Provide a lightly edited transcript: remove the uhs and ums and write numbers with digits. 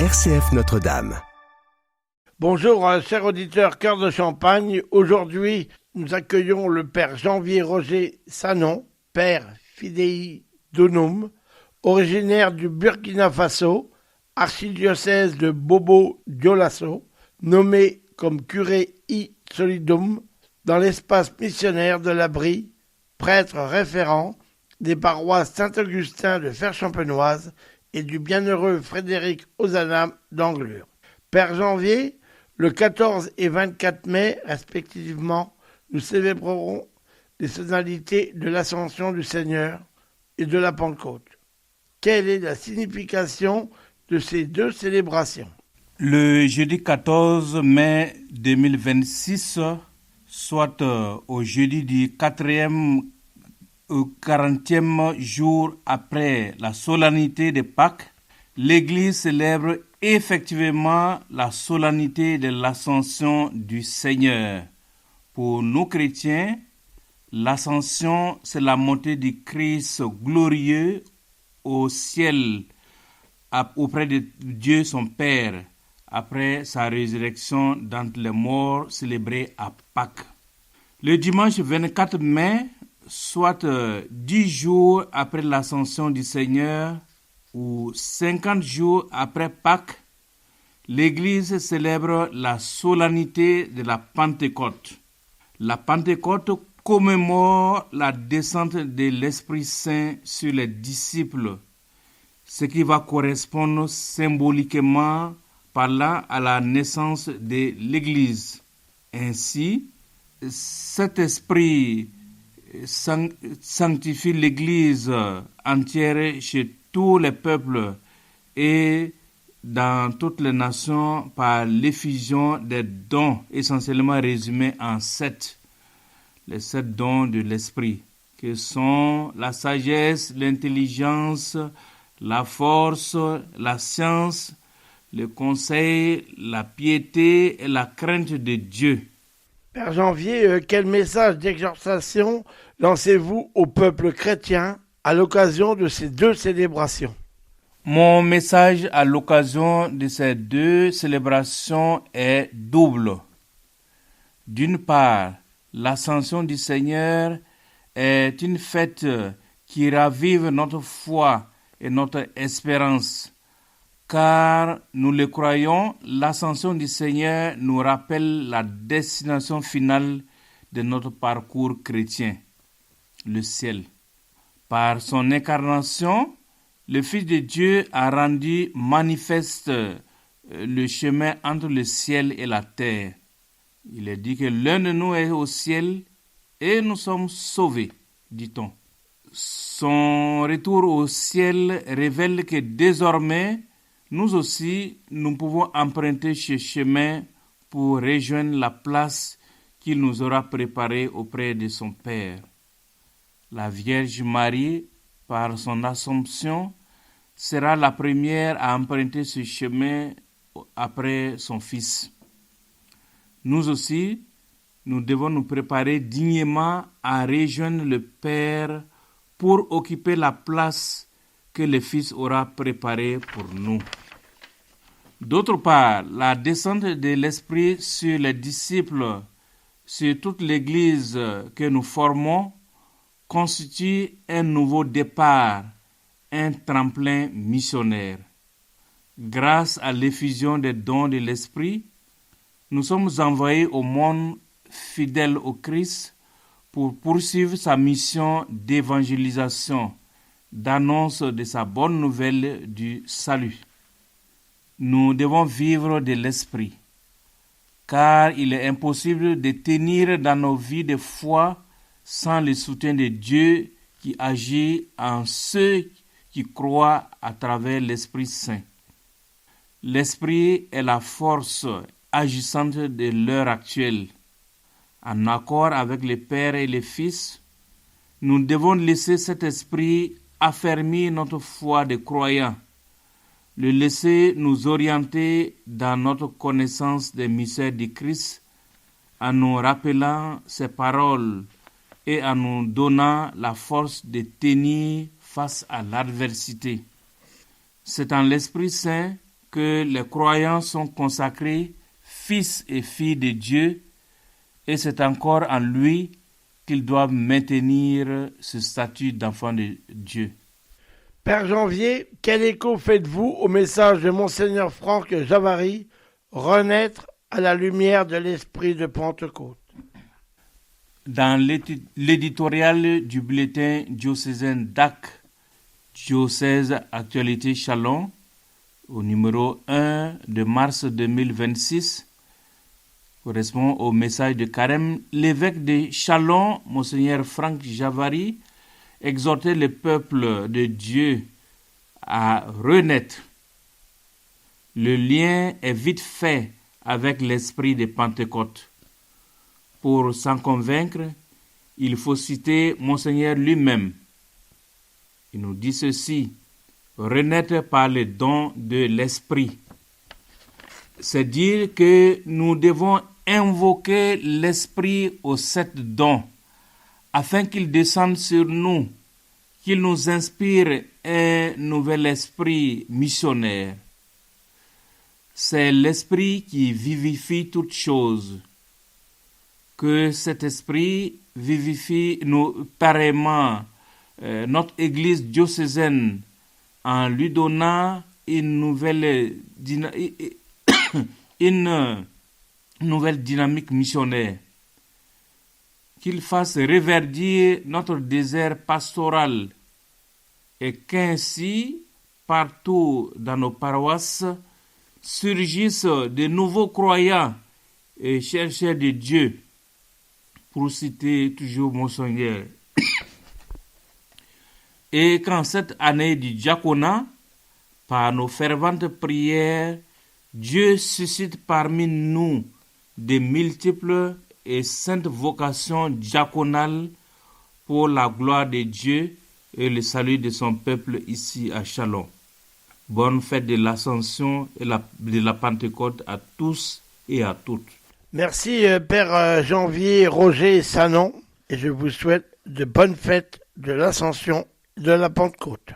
RCF Notre-Dame. Bonjour, chers auditeurs Cœur de Champagne. Aujourd'hui, nous accueillons le père Janvier Roger Sanon, père Fidei Donum, originaire du Burkina Faso, archidiocèse de Bobo-Dioulasso, nommé comme curé solidum dans l'espace missionnaire de l'Abri, prêtre référent des paroisses Saint-Augustin de Fère-Champenoise et du bienheureux Frédéric Ozanam d'Anglure. Père Janvier, le 14 et 24 mai, respectivement, nous célébrerons les sonalités de l'Ascension du Seigneur et de la Pentecôte. Quelle est la signification de ces deux célébrations? Le jeudi 14 mai 2026, soit au jeudi du 4e au 40e jour après la solennité de Pâques, l'Église célèbre effectivement la solennité de l'Ascension du Seigneur. Pour nous chrétiens, l'Ascension, c'est la montée du Christ glorieux au ciel auprès de Dieu son Père, après sa résurrection d'entre les morts célébrée à Pâques. Le dimanche 24 mai, soit 10 jours après l'Ascension du Seigneur, ou 50 jours après Pâques, l'Église célèbre la solennité de la Pentecôte. La Pentecôte commémore la descente de l'Esprit Saint sur les disciples, ce qui va correspondre symboliquement parlant à la naissance de l'Église. Ainsi, cet esprit sanctifie l'Église entière chez tous les peuples et dans toutes les nations par l'effusion des dons essentiellement résumés en 7. Les 7 dons de l'esprit, que sont la sagesse, l'intelligence, la force, la science, le conseil, la piété et la crainte de Dieu. Père Janvier, quel message d'exhortation lancez-vous au peuple chrétien à l'occasion de ces deux célébrations? Mon message à l'occasion de ces deux célébrations est double. D'une part, l'Ascension du Seigneur est une fête qui ravive notre foi et notre espérance. Car nous le croyons, l'Ascension du Seigneur nous rappelle la destination finale de notre parcours chrétien, le ciel. Par son incarnation, le Fils de Dieu a rendu manifeste le chemin entre le ciel et la terre. Il est dit que l'un de nous est au ciel et nous sommes sauvés, dit-on. Son retour au ciel révèle que désormais, nous aussi, nous pouvons emprunter ce chemin pour rejoindre la place qu'il nous aura préparée auprès de son Père. La Vierge Marie, par son Assomption, sera la première à emprunter ce chemin après son Fils. Nous aussi, nous devons nous préparer dignement à rejoindre le Père pour occuper la place que le Fils aura préparée pour nous. D'autre part, la descente de l'Esprit sur les disciples, sur toute l'Église que nous formons, constitue un nouveau départ, un tremplin missionnaire. Grâce à l'effusion des dons de l'Esprit, nous sommes envoyés au monde fidèle au Christ pour poursuivre sa mission d'évangélisation, d'annonce de sa bonne nouvelle du salut. Nous devons vivre de l'Esprit, car il est impossible de tenir dans nos vies de foi sans le soutien de Dieu qui agit en ceux qui croient à travers l'Esprit Saint. L'Esprit est la force agissante de l'heure actuelle. En accord avec le Père et le Fils, nous devons laisser cet esprit affermir notre foi de croyants, le laisser nous orienter dans notre connaissance des mystères du Christ, en nous rappelant ses paroles et en nous donnant la force de tenir face à l'adversité. C'est en l'Esprit Saint que les croyants sont consacrés fils et filles de Dieu, et c'est encore en lui qu'ils doivent maintenir ce statut d'enfant de Dieu. Père Janvier, quel écho faites-vous au message de Monseigneur Franck Javary, renaître à la lumière de l'esprit de Pentecôte? Dans l'éditorial du bulletin diocésain DAC, Diocèse Actualité Châlons, au numéro 1 de mars 2026, correspond au message de Carême, l'évêque de Châlons, Monseigneur Franck Javary, exhortait le peuple de Dieu à renaître. Le lien est vite fait avec l'esprit de Pentecôte. Pour s'en convaincre, il faut citer Monseigneur lui-même. Il nous dit ceci: renaître par le don de l'esprit. C'est dire que nous devons invoquer l'esprit aux 7 dons, afin qu'il descende sur nous, qu'il nous inspire un nouvel esprit missionnaire. C'est l'esprit qui vivifie toutes choses. Que cet esprit vivifie nous pareillement notre Église diocésaine en lui donnant une nouvelle dynamique missionnaire, qu'il fasse reverdir notre désert pastoral et qu'ainsi, partout dans nos paroisses, surgissent de nouveaux croyants et chercheurs de Dieu, pour citer toujours Monseigneur. Et qu'en cette année du diaconat, par nos ferventes prières, Dieu suscite parmi nous de multiples et saintes vocations diaconales pour la gloire de Dieu et le salut de son peuple ici à Châlons. Bonne fête de l'Ascension et de la Pentecôte à tous et à toutes. Merci Père Janvier Roger Sanon, et je vous souhaite de bonnes fêtes de l'Ascension de la Pentecôte.